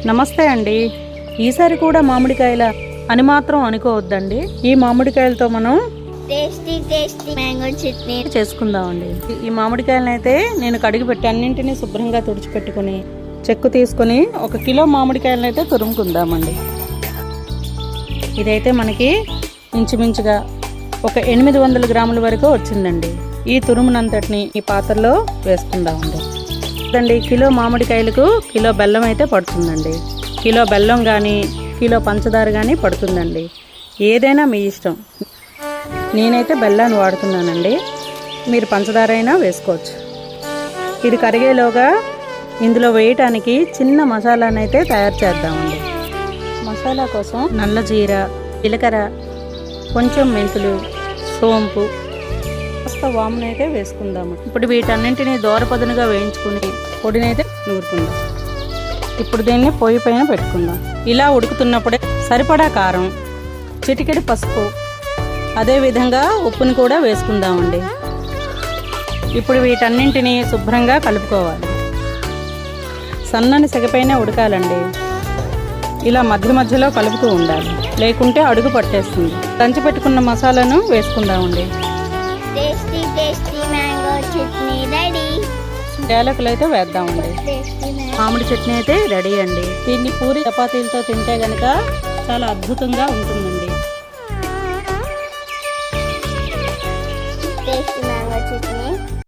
నమస్తే అండి. ఈసారి కూడా మామిడికాయల అని మాత్రం అనుకోవద్దండి. ఈ మామిడికాయలతో మనం టేస్టీ మ్యాంగో చట్నీ చేసుకుందామండి. ఈ మామిడికాయలను అయితే నేను కడిగి పెట్టి అన్నింటినీ శుభ్రంగా తుడిచిపెట్టుకుని చెక్కు తీసుకుని 1 కిలో మామిడికాయలను అయితే తురుముకుందామండి. ఇదైతే మనకి ఇంచుమించుగా ఒక 800 గ్రాముల వరకు వచ్చిందండి. ఈ తురుమునంతటిని ఈ పాత్రలో వేసుకుందామండి. కిలో మామిడికాయలకు కిలో బెల్లం అయితే పడుతుందండి. కిలో బెల్లం కానీ కిలో పంచదార కానీ పడుతుందండి. ఏదైనా మీ ఇష్టం. నేనైతే బెల్లాన్ని వాడుతున్నానండి. మీరు పంచదార అయినా వేసుకోవచ్చు. ఇది కరిగేలోగా ఇందులో వేయటానికి చిన్న మసాలాను అయితే తయారు చేద్దామండి. మసాలా కోసం నల్ల జీర, జీలకర్ర, కొంచెం మెంతులు, సోంపు, కాస్త వామునైతే వేసుకుందాము. ఇప్పుడు వీటన్నింటినీ దోరపదునుగా వేయించుకుని పొడినైతే నూరుకుందాం. ఇప్పుడు దీన్ని పొయ్యి పైన పెట్టుకుందాం. ఇలా ఉడుకుతున్నప్పుడే సరిపడా కారం, చిటికెడు పసుపు, అదేవిధంగా ఉప్పుని కూడా వేసుకుందామండి. ఇప్పుడు వీటన్నింటినీ శుభ్రంగా కలుపుకోవాలి. సన్నని సెగపైన ఉడకాలండి. ఇలా మధ్య మధ్యలో కలుపుతూ ఉండాలి, లేకుంటే అడుగు పట్టేస్తుంది. దంచి పెట్టుకున్న మసాలాను వేసుకుందామండి. Tasty mango chutney ready. యాలకులు అయితే వేద్దామండి. మామిడి చట్నీ అయితే రెడీ అండి. దీన్ని పూరి చపాతీలతో తింటే గనక చాలా అద్భుతంగా ఉంటుందండి.